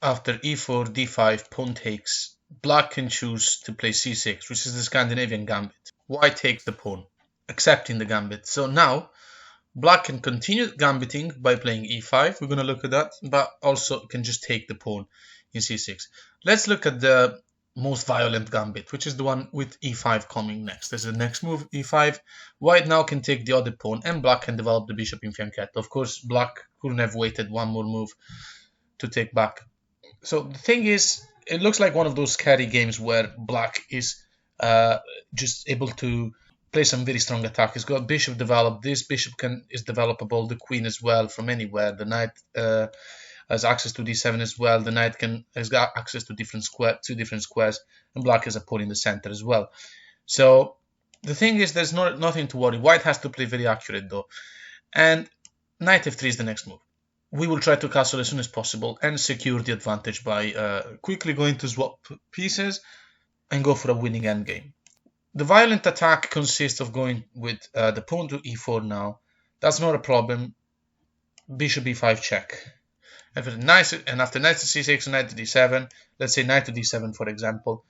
after e4, d5, pawn takes, black can choose to play c6, which is the Scandinavian gambit. White takes the pawn, accepting the gambit. So now black can continue gambiting by playing e5. We're going to look at that, but also can just take the pawn in c6. Let's look at the most violent gambit, which is the one with e5 coming next. This is the next move, e5. White now can take the other pawn, and black can develop the bishop in fianchetto. Of course, black couldn't have waited one more move to take back. So the thing is, it looks like one of those scary games where black is just able to play some very strong attack. He's got bishop developed. This bishop is developable. The queen as well from anywhere. The knight has access to d7 as well. The knight has got access to two different squares, and black has a pawn in the center as well. So the thing is, there's nothing to worry. White has to play very accurate though, and knight f3 is the next move. We will try to castle as soon as possible and secure the advantage by quickly going to swap pieces and go for a winning endgame. The violent attack consists of going with the pawn to e4 now. That's not a problem. Bishop e5 check. And after knight to c6 and knight to d7, let's say knight to d7 for example,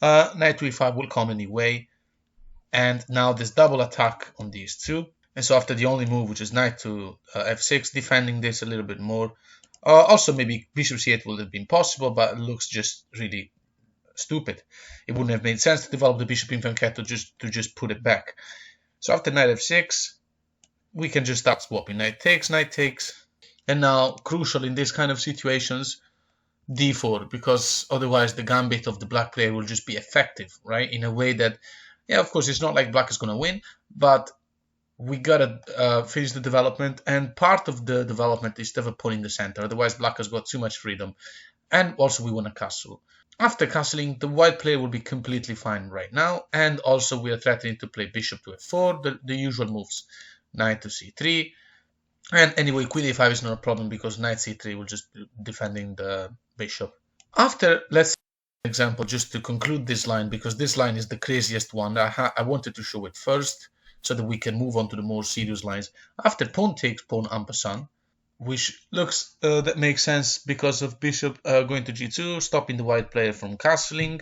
knight to e5 will come anyway. And now there's double attack on these two. And so after the only move, which is knight to f6, defending this a little bit more. Also maybe bishop c8 would have been possible, but it looks just really stupid. It wouldn't have made sense to develop the bishop in fianchetto to just put it back. So after knight f6, we can just start swapping. Knight takes. And now, crucial in this kind of situations, d4, because otherwise the gambit of the black player will just be effective, right? In a way that, yeah, of course, it's not like black is going to win, but we gotta finish the development, and part of the development is to have a pawn in the center. Otherwise, black has got too much freedom, and also we want to castle. After castling, the white player will be completely fine right now, and also we are threatening to play bishop to f4, the usual moves, knight to c3, and anyway, queen a5 is not a problem because knight c3 will just be defending the bishop. After, let's example just to conclude this line, because this line is the craziest one. I wanted to show it first so that we can move on to the more serious lines. After pawn takes pawn en passant, which looks that makes sense because of bishop going to g2, stopping the white player from castling.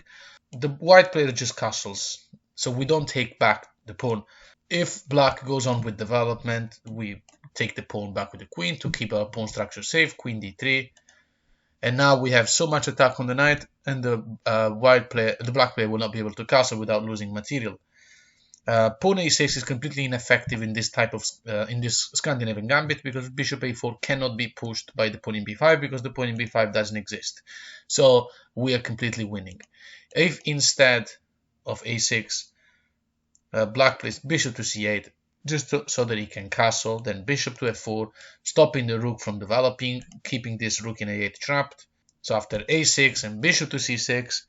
The white player just castles, so we don't take back the pawn. If black goes on with development, we take the pawn back with the queen to keep our pawn structure safe, queen d3. And now we have so much attack on the knight, and the black player will not be able to castle without losing material. Pawn a6 is completely ineffective in this type of in this Scandinavian gambit because bishop a4 cannot be pushed by the pawn in b5 because the pawn in b5 doesn't exist. So we are completely winning. If instead of a6, black plays bishop to c8 just so that he can castle, then bishop to f4, stopping the rook from developing, keeping this rook in a8 trapped. So after a6 and bishop to c6,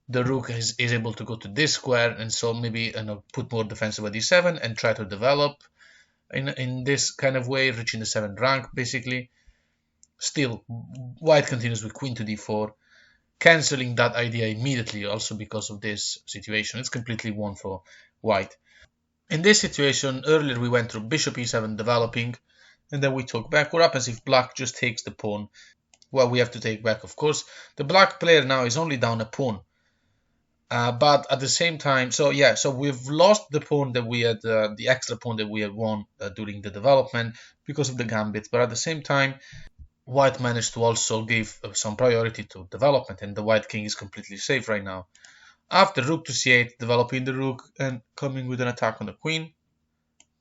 the rook is able to go to this square, and so maybe put more defensive at d7 and try to develop in this kind of way, reaching the 7th rank basically. Still, white continues with queen to d4, cancelling that idea immediately also because of this situation. It's completely won for white. In this situation, earlier we went through bishop e7 developing, and then we took back. What happens if black just takes the pawn? Well, we have to take back, of course. The black player now is only down a pawn. But at the same time, so we've lost the pawn that we had, the extra pawn that we had won during the development because of the gambit. But at the same time, white managed to also give some priority to development, and the white king is completely safe right now. After rook to c8, developing the rook and coming with an attack on the queen,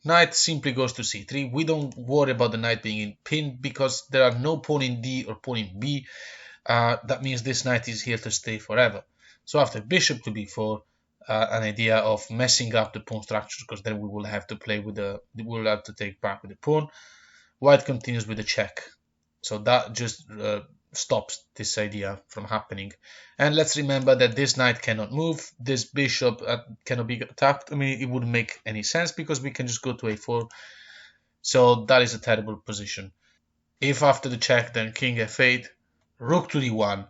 knight simply goes to c3. We don't worry about the knight being pinned because there are no pawn in d or pawn in b. That means this knight is here to stay forever. So after bishop to b4, an idea of messing up the pawn structure, because then we will have to play with we will have to take back with the pawn. White continues with the check, so that just stops this idea from happening. And let's remember that this knight cannot move, this bishop cannot be attacked. I mean, it wouldn't make any sense because we can just go to a4. So that is a terrible position. If after the check, then king f8, rook to d1.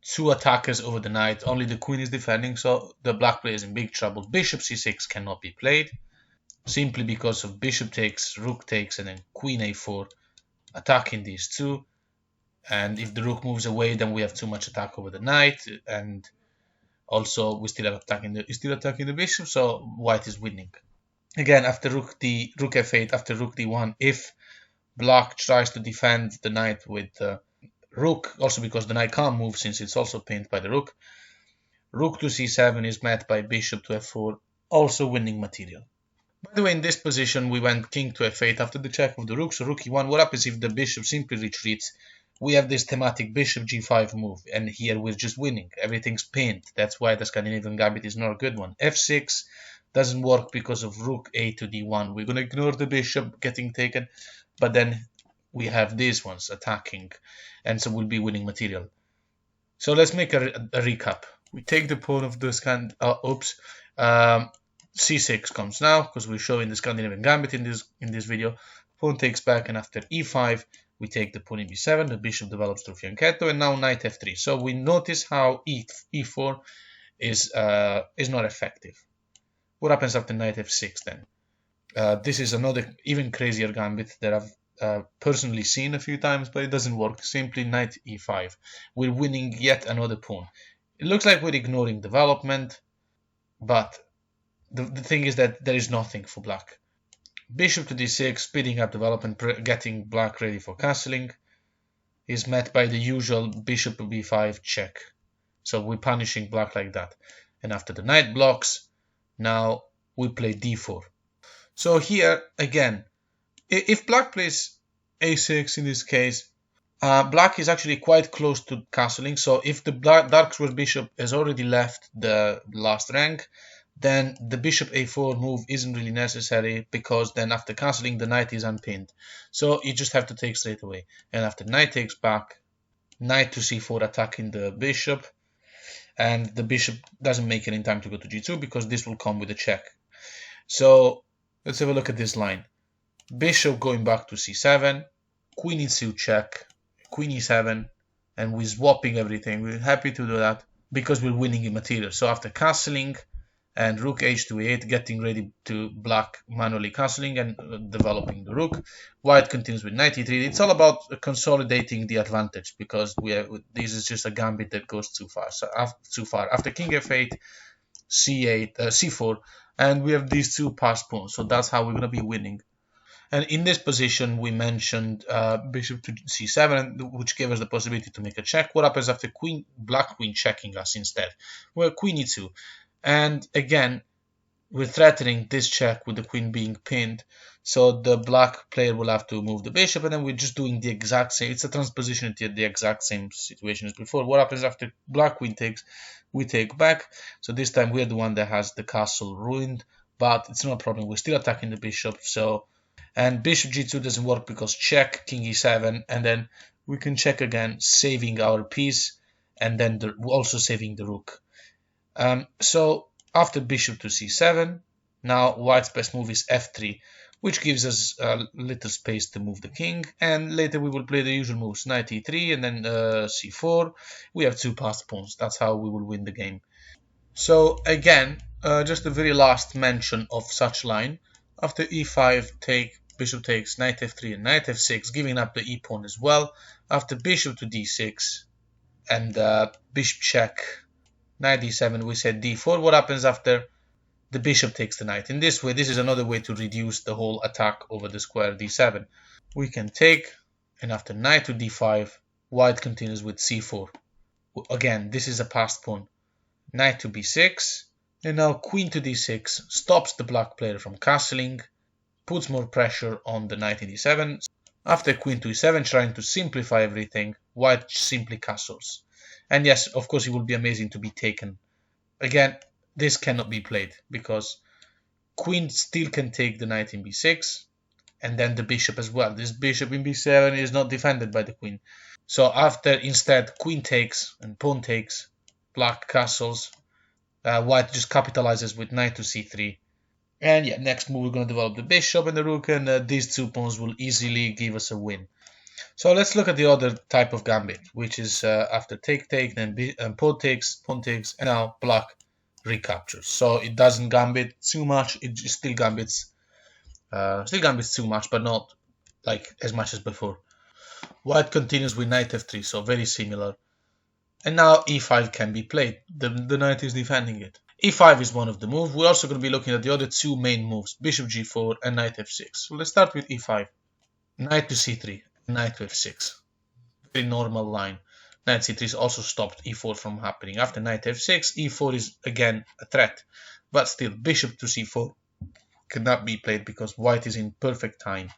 Two attackers over the knight, only the queen is defending, so the black player is in big trouble. Bishop c6 cannot be played, simply because of bishop takes, rook takes, and then queen a4, attacking these two. And if the rook moves away, then we have too much attack over the knight, and also we still have still attacking the bishop, so white is winning. Again, after rook f8, after rook d1, if black tries to defend the knight with rook, also because the knight can't move since it's also pinned by the rook, rook to c7 is met by bishop to f4, also winning material. By the way, in this position, we went king to f8 after the check of the rook, so rook e1. What happens if the bishop simply retreats? We have this thematic bishop g5 move, and here we're just winning. Everything's pinned. That's why the Scandinavian Gambit is not a good one. f6 doesn't work because of rook a to d1. We're going to ignore the bishop getting taken, but then we have these ones attacking, and so we'll be winning material. So let's make a recap. We take the pawn of the c6 comes now because we're showing the Scandinavian Gambit in this video. Pawn takes back, and after e5 we take the pawn in b7. The bishop develops through fianchetto, and now knight f3. So we notice how e4 is not effective. What happens after knight f6 then? This is another even crazier gambit that I've personally seen a few times, but it doesn't work. Simply knight e5. We're winning yet another pawn. It looks like we're ignoring development, but the thing is that there is nothing for black. Bishop to d6, speeding up development, getting black ready for castling, is met by the usual bishop to b5 check. So we're punishing black like that. And after the knight blocks, now we play d4. So here, again, if black plays a6 in this case, black is actually quite close to castling. So if the dark square bishop has already left the last rank, then the bishop a4 move isn't really necessary, because then after castling the knight is unpinned. So you just have to take straight away. And after knight takes back, knight to c4 attacking the bishop, and the bishop doesn't make it in time to go to g2 because this will come with a check. So let's have a look at this line. Bishop going back to c7, queen e2 check, queen e7, and we're swapping everything. We're happy to do that because we're winning in material. So after castling and rook h to e8, getting ready to black manually castling and developing the rook, white continues with knight e3. It's all about consolidating the advantage, because this is just a gambit that goes too far. So after king f8, c8, c4, and we have these two passed pawns. So that's how we're going to be winning. And in this position, we mentioned bishop to c7, which gave us the possibility to make a check. What happens after black queen checking us instead? Well, queen e2. And again, we're threatening this check with the queen being pinned. So the black player will have to move the bishop, and then we're just doing the exact same. It's a transposition to the exact same situation as before. What happens after black queen takes? We take back. So this time we're the one that has the castle ruined, but it's not a problem. We're still attacking the bishop. And bishop g2 doesn't work because check, king e7, and then we can check again, saving our piece, and then also saving the rook. So after bishop to c7, now white's best move is f3, which gives us a little space to move the king, and later we will play the usual moves, knight e3 and then c4. We have two passed pawns. That's how we will win the game. So again, just the very last mention of such line. After e5, bishop takes, knight f3 and knight f6, giving up the e pawn as well. After bishop to d6 and bishop check, knight d7, we said d4. What happens after the bishop takes the knight? In this way, this is another way to reduce the whole attack over the square d7. We can take, and after knight to d5, white continues with c4. Again, this is a passed pawn. Knight to b6, and now queen to d6 stops the black player from castling, puts more pressure on the knight in d7. After queen to e7, trying to simplify everything, white simply castles. And yes, of course, it would be amazing to be taken. Again, this cannot be played because queen still can take the knight in b6, and then the bishop as well. This bishop in b7 is not defended by the queen. So after instead queen takes and pawn takes, black castles, white just capitalizes with knight to c3. And yeah, next move we're going to develop the bishop and the rook, and these two pawns will easily give us a win. So let's look at the other type of gambit, which is after take, then pawn takes, and now black recaptures. So it doesn't gambit too much. It just still gambits too much, but not like as much as before. White continues with knight f3, so very similar. And now e5 can be played. The knight is defending it. e5 is one of the moves. We're also going to be looking at the other two main moves, bishop g4 and knight f6. So let's start with e5. Knight to c3, knight to f6. Very normal line. Knight c3 also stopped e4 from happening. After knight f6, e4 is again a threat. But still, bishop to c4 cannot be played because white is in perfect time.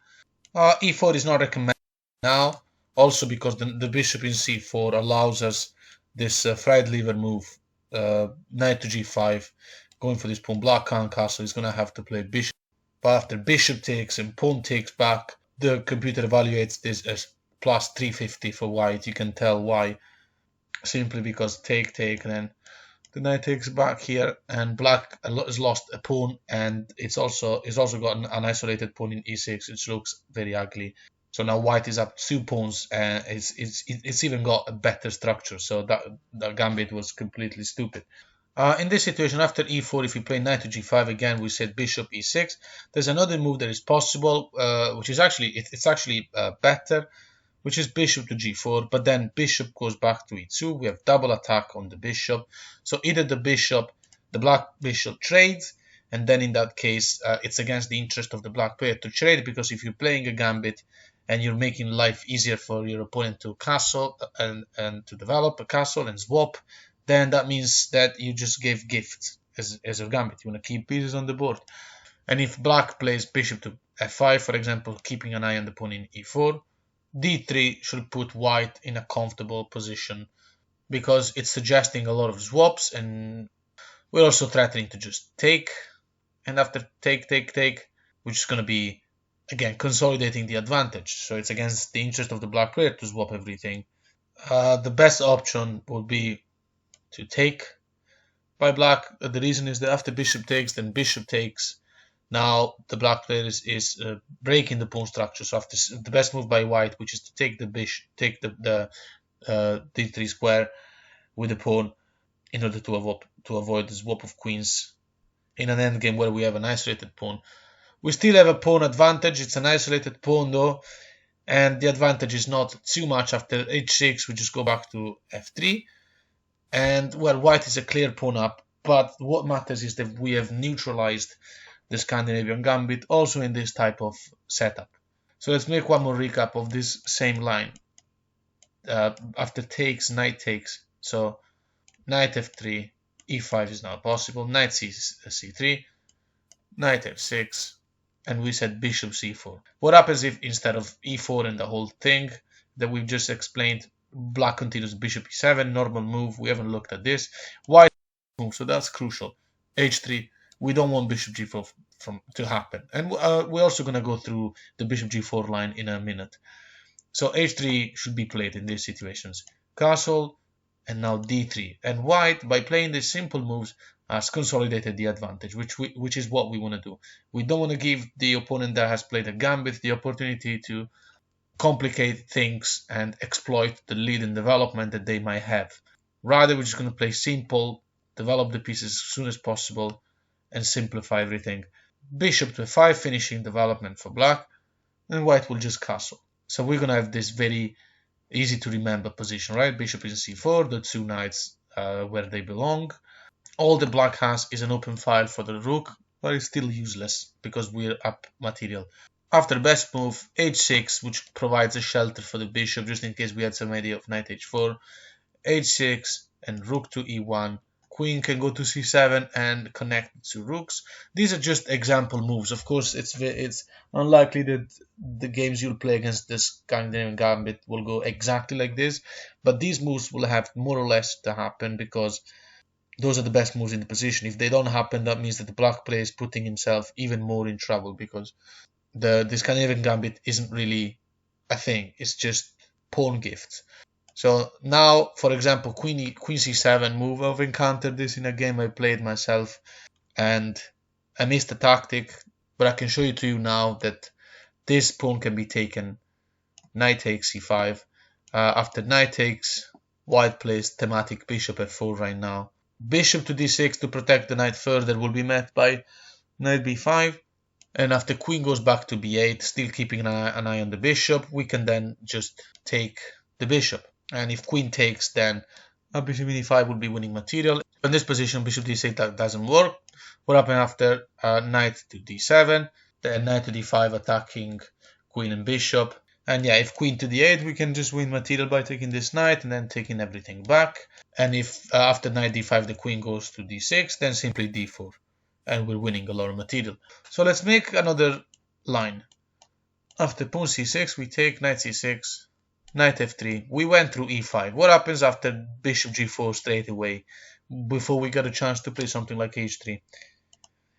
e4 is not recommended now, also because the bishop in c4 allows us this fried lever move, knight to g5, going for this pawn. Black can't castle, he's going to have to play bishop. But after bishop takes and pawn takes back, the computer evaluates this as plus 350 for white. You can tell why, simply because take, and then the knight takes back here, and black has lost a pawn, and it's also got an isolated pawn in e6, which looks very ugly. So now white is up 2 pawns, and it's even got a better structure. So that gambit was completely stupid. In this situation, after e4, if we play knight to g5 again, we said bishop e6. There's another move that is possible, which is actually better, which is bishop to g4, but then bishop goes back to e2. We have double attack on the bishop. So either the black bishop trades, and then in that case, it's against the interest of the black player to trade, because if you're playing a gambit and you're making life easier for your opponent to castle and to develop a castle and swap, then that means that you just gave gifts as a gambit. You want to keep pieces on the board. And if black plays bishop to f5, for example, keeping an eye on the pawn in e4, d3 should put white in a comfortable position, because it's suggesting a lot of swaps, and we're also threatening to just take. And after take, which is going to be, again, consolidating the advantage. So it's against the interest of the black player to swap everything. The best option would be to take by black. The reason is that after bishop takes, then bishop takes. Now the black player is breaking the pawn structure. So after the best move by white, which is to take the bishop, take the d3 square with the pawn, in order to avoid the swap of queens in an endgame where we have an isolated pawn. We still have a pawn advantage. It's an isolated pawn though, and the advantage is not too much. After h6, we just go back to f3, and well, white is a clear pawn up. But what matters is that we have neutralized the Scandinavian gambit also in this type of setup. So let's make one more recap of this same line. After takes, knight takes. So knight f3, e5 is now possible. Knight c3, knight f6, and we said bishop c4. What happens if instead of e4 and the whole thing that we've just explained, black continues bishop e7, normal move? We haven't looked at this. White move, so that's crucial. h3. We don't want bishop g4 to happen. And we're also going to go through the bishop g4 line in a minute. So h3 should be played in these situations. Castle, and now d3. And white, by playing these simple moves, has consolidated the advantage, which is what we want to do. We don't want to give the opponent that has played a gambit the opportunity to complicate things and exploit the lead in development that they might have. Rather, we're just going to play simple, develop the pieces as soon as possible, and simplify everything. Bishop to f5, finishing development for black, and white will just castle. So we're going to have this very easy to remember position, right? Bishop is in c4, the two knights where they belong. All the black has is an open file for the rook, but it's still useless because we're up material. After best move, h6, which provides a shelter for the bishop, just in case we had some idea of knight h4, h6 and rook to e1. Queen can go to c7 and connect to rooks. These are just example moves. Of course, it's unlikely that the games you'll play against this Scandinavian gambit will go exactly like this, but these moves will have more or less to happen because those are the best moves in the position. If they don't happen, that means that the black player is putting himself even more in trouble, because the Scandinavian gambit isn't really a thing. It's just pawn gifts. So now, for example, queen c7 move. I've encountered this in a game I played myself, and I missed the tactic, but I can show it to you now that this pawn can be taken. Knight takes c5. After knight takes, white plays thematic bishop f4 right now. Bishop to d6 to protect the knight further will be met by knight b5. And after queen goes back to b8, still keeping an eye on the bishop, we can then just take the bishop. And if queen takes, then bishop e5 will be winning material. In this position, bishop d6 that doesn't work. What happened after knight to d7, then knight to d5 attacking queen and bishop. And yeah, if queen to d8, we can just win material by taking this knight and then taking everything back. And if after knight d5 the queen goes to d6, then simply d4. And we're winning a lot of material. So let's make another line. After pawn c6, we take knight c6, knight f3. We went through e5. What happens after bishop g4 straight away, before we get a chance to play something like h3?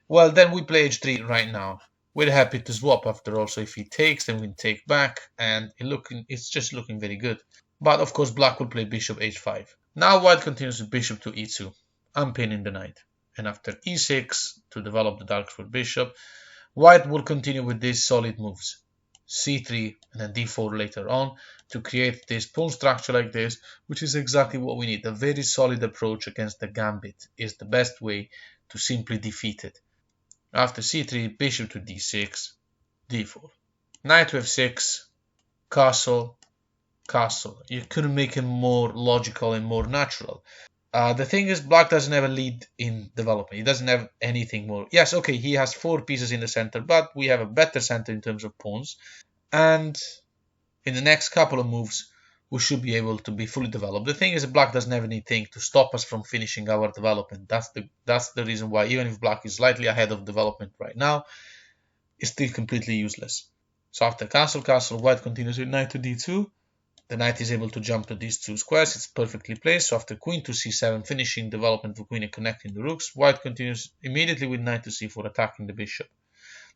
Well, then we play h3 right now. We're happy to swap after all, so if he takes, then we can take back, and it's just looking very good. But of course, black will play bishop h5. Now white continues with bishop to e2. I'm pinning the knight. And after e6, to develop the dark square bishop, white will continue with these solid moves. c3 and then d4 later on to create this pawn structure like this, which is exactly what we need. A very solid approach against the gambit is the best way to simply defeat it. After c3, bishop to d6, d4. Knight to f6, castle, castle. You couldn't make it more logical and more natural. The thing is, black doesn't have a lead in development. He doesn't have anything more. Yes, okay, he has 4 pieces in the center, but we have a better center in terms of pawns. And in the next couple of moves, we should be able to be fully developed. The thing is, black doesn't have anything to stop us from finishing our development. That's the reason why, even if black is slightly ahead of development right now, it's still completely useless. So after castle, castle, white continues with knight to d2. The knight is able to jump to these 2 squares. It's perfectly placed. So after queen to c7, finishing development for queen and connecting the rooks, white continues immediately with knight to c4, attacking the bishop,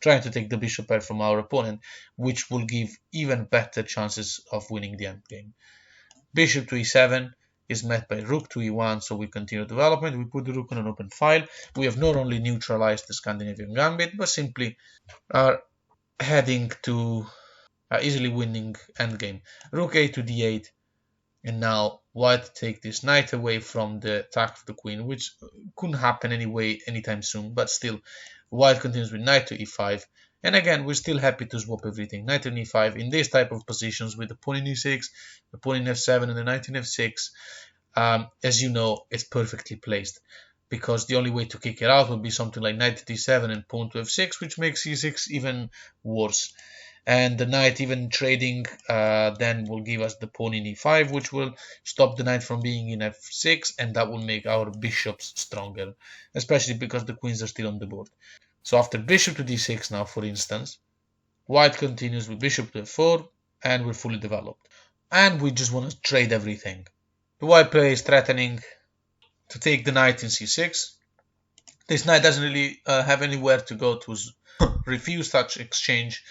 trying to take the bishop pair from our opponent, which will give even better chances of winning the endgame. Bishop to e7 is met by rook to e1, so we continue development. We put the rook on an open file. We have not only neutralized the Scandinavian gambit, but simply are heading to easily winning endgame. Rook a to d8, and now white take this knight away from the attack of the queen, which couldn't happen anyway anytime soon, but still white continues with knight to e5, and again we're still happy to swap everything. Knight on e5 in this type of positions with the pawn in e6, the pawn in f7 and the knight in f6, as you know, it's perfectly placed, because the only way to kick it out would be something like knight to d7 and pawn to f6, which makes e6 even worse. And the knight even trading then will give us the pawn in e5, which will stop the knight from being in f6, and that will make our bishops stronger, especially because the queens are still on the board. So after bishop to d6 now, for instance, white continues with bishop to f4, and we're fully developed. And we just want to trade everything. The white player is threatening to take the knight in c6. This knight doesn't really have anywhere to go to refuse such exchange.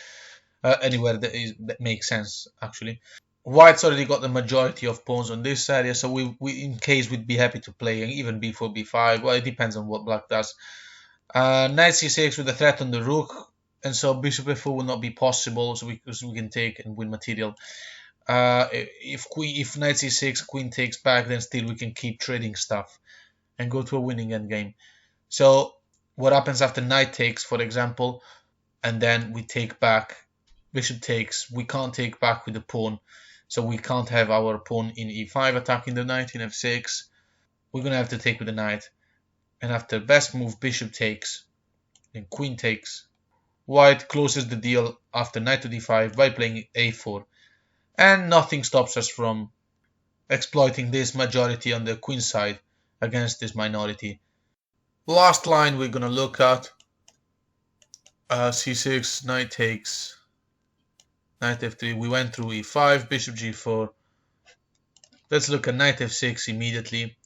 Anywhere that makes sense, actually. White's already got the majority of pawns on this area, so we in case we'd be happy to play even b4, b5. Well, it depends on what black does. Knight c6 with a threat on the rook, and so bishop f4 will not be possible, so we can take and win material. If knight c6, queen takes back, then still we can keep trading stuff and go to a winning endgame. So what happens after knight takes, for example, and then we take back, bishop takes, we can't take back with the pawn, so we can't have our pawn in e5 attacking the knight in f6. We're gonna have to take with the knight, and after best move bishop takes, then queen takes. White closes the deal after knight to d5 by playing a4, and nothing stops us from exploiting this majority on the queen side against this minority. Last line we're gonna look at, c6, knight takes, knight f3, we went through e5, bishop g4. Let's look at knight f6 immediately,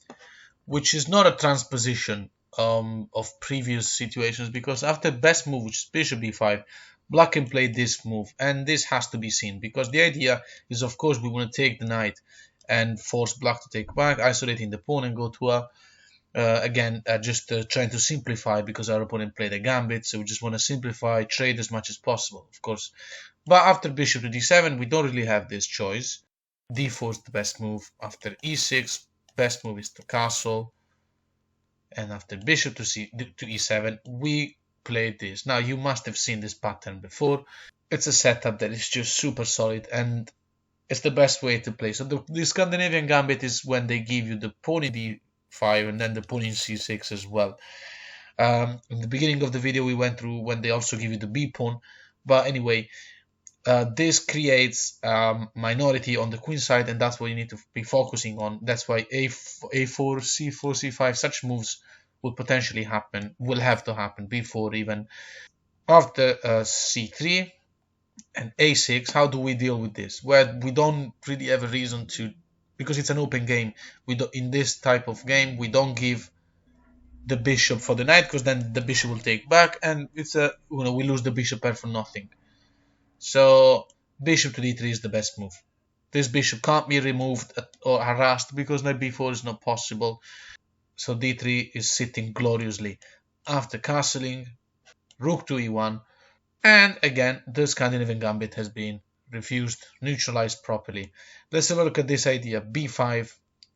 which is not a transposition of previous situations, because after best move, which is bishop b5, black can play this move, and this has to be seen, because the idea is, of course, we want to take the knight and force black to take back, isolating the pawn and go to a trying to simplify, because our opponent played a gambit, so we just want to simplify, trade as much as possible, of course. But after bishop to d7, we don't really have this choice. d4 is the best move. After e6, best move is to castle. And after bishop to e7, we played this. Now, you must have seen this pattern before. It's a setup that is just super solid, and it's the best way to play. So the Scandinavian Gambit is when they give you the pawn in d5 and then the pawn in c6 as well. In the beginning of the video, we went through when they also give you the b pawn. But anyway, this creates minority on the queen side, and that's what you need to be focusing on. That's why a4, c4, c5, such moves will potentially happen, will have to happen before even. After c3 and a6, how do we deal with this? Well, we don't really have a reason to, because it's an open game. We don't, in this type of game, we don't give the bishop for the knight, because then the bishop will take back, and it's a, we lose the bishop pair for nothing. So bishop to d3 is the best move. This bishop can't be removed or harassed because knight b4 is not possible. So d3 is sitting gloriously. After castling, rook to e1, and again the Scandinavian Gambit has been refused, neutralized properly. Let's have a look at this idea, b5,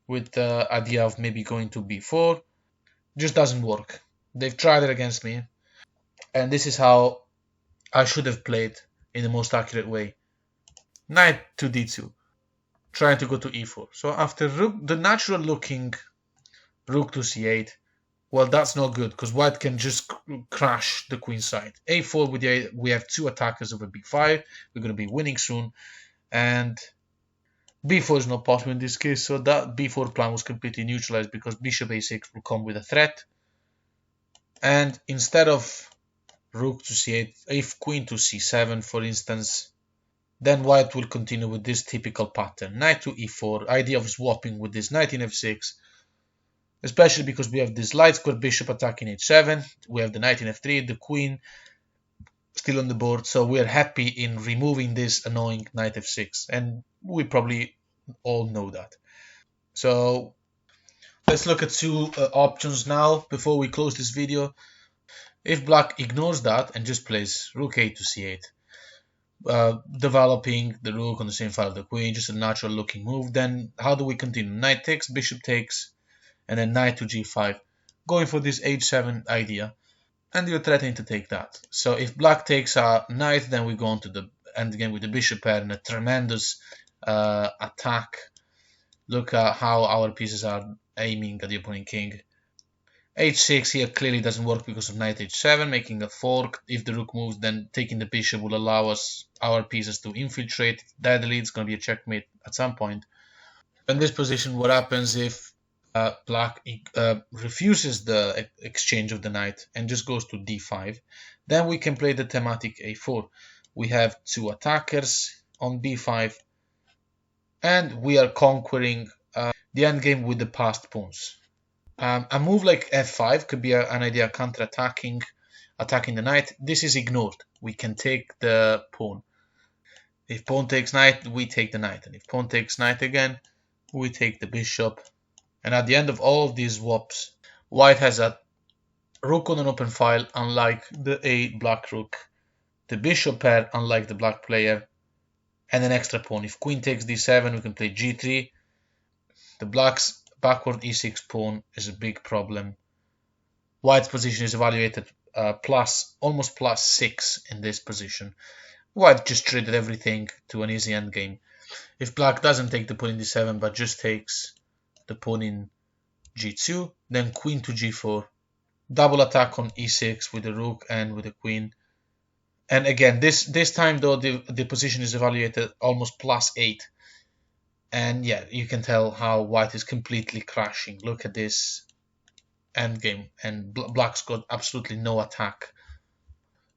with the idea of maybe going to b4. Just doesn't work. They've tried it against me, and this is how I should have played in the most accurate way. Knight to d2, trying to go to e4. So after rook, the natural looking rook to c8, well, that's not good because white can just crash the queen side. a4, we have two attackers over b5. We're going to be winning soon, and b4 is not possible in this case, so that b4 plan was completely neutralized because bishop a6 will come with a threat. And instead of rook to c8, if queen to c7, for instance, then white will continue with this typical pattern. Knight to e4, idea of swapping with this knight in f6, especially because we have this light square bishop attacking h7, we have the knight in f3, the queen still on the board, so we're happy in removing this annoying knight f6, and we probably all know that. So let's look at two options now before we close this video. If black ignores that and just plays rook a to c8, developing the rook on the same file of the queen, just a natural looking move, then how do we continue? Knight takes, bishop takes, and then knight to g5, going for this h7 idea, and you're threatening to take that. So if black takes a knight, then we go on to the endgame with the bishop pair and a tremendous attack. Look at how our pieces are aiming at the opponent king. h6 here clearly doesn't work because of knight h7, making a fork. If the rook moves, then taking the bishop will allow us, our pieces, to infiltrate deadly. It's going to be a checkmate at some point. In this position, what happens if black refuses the exchange of the knight and just goes to d5, then we can play the thematic a4. We have two attackers on b5, and we are conquering the endgame with the passed pawns. A move like f5 could be an idea counter-attacking, attacking the knight. This is ignored. We can take the pawn. If pawn takes knight, we take the knight, and if pawn takes knight again, we take the bishop. And at the end of all of these swaps, white has a rook on an open file, unlike the a black rook, the bishop pair, unlike the black player, and an extra pawn. If queen takes d7, we can play g3. The black's backward e6 pawn is a big problem. White's position is evaluated almost +6 in this position. White just traded everything to an easy endgame. If black doesn't take the pawn in d7 but just takes the pawn in g2, then queen to g4, double attack on e6 with the rook and with the queen. And again, this time though the position is evaluated almost +8, and yeah, you can tell how white is completely crashing. Look at this endgame, and black's got absolutely no attack.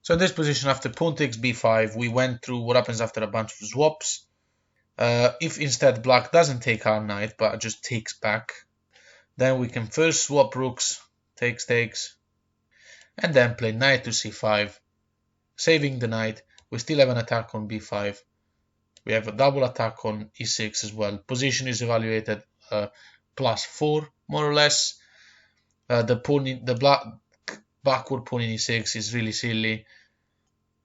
So in this position, after pawn takes b5, we went through what happens after a bunch of swaps. If instead black doesn't take our knight but just takes back, then we can first swap rooks, takes, and then play knight to c5, saving the knight. We still have an attack on b5. We have a double attack on e6 as well. Position is evaluated +4 more or less. The black backward pawn in e6 is really silly.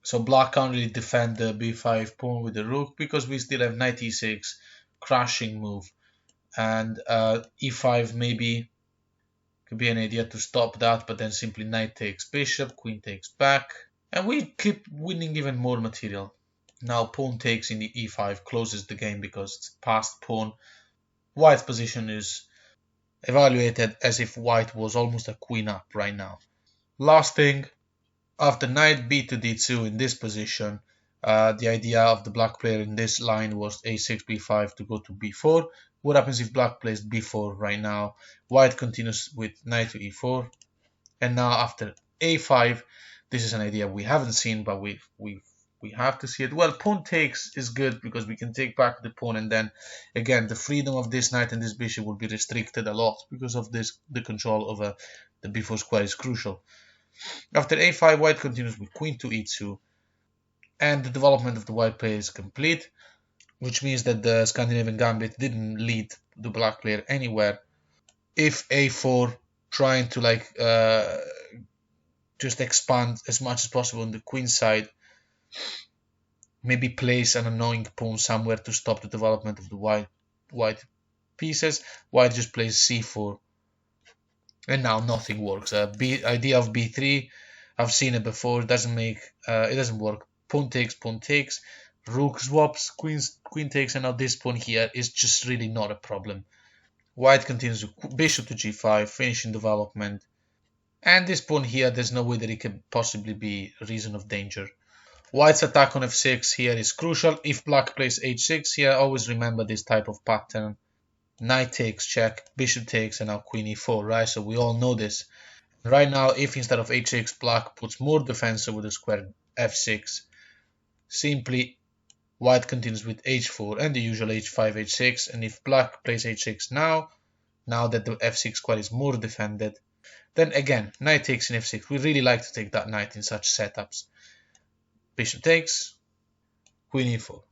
So black can't really defend the b5 pawn with the rook because we still have knight e6, crashing move, and e5 maybe Could be an idea to stop that, but then simply knight takes bishop, queen takes back, and we keep winning even more material. Now pawn takes in the e5 closes the game because it's past pawn. White's position is evaluated as if white was almost a queen up right now. Last thing, after knight b to d2 in this position, the idea of the black player in this line was a6, b5 to go to b4. What happens if black plays b4 right now? White continues with knight to e4. And now after a5, this is an idea we haven't seen, but we have to see it. Well, pawn takes is good because we can take back the pawn, and then again the freedom of this knight and this bishop will be restricted a lot because of this. The control over the b4 square is crucial. After a5, white continues with queen to e2, and the development of the white player is complete, which means that the Scandinavian Gambit didn't lead the black player anywhere. If a4, trying to just expand as much as possible on the queen side, maybe place an annoying pawn somewhere to stop the development of the white pieces. White just plays c4, and now nothing works. Idea of b3, I've seen it before. It doesn't work. Pawn takes, rook swaps, queen takes, and now this pawn here is just really not a problem. White continues with bishop to g5, finishing development. And this pawn here, there's no way that it can possibly be a reason of danger. White's attack on f6 here is crucial. If black plays h6 here, always remember this type of pattern. Knight takes, check, bishop takes, and now queen e4, right? So we all know this. Right now, if instead of h6, black puts more defense over the square f6, simply white continues with h4 and the usual h5, h6. And if black plays h6 now that the f6 square is more defended, then again, knight takes in f6. We really like to take that knight in such setups. Bishop takes, queen e4.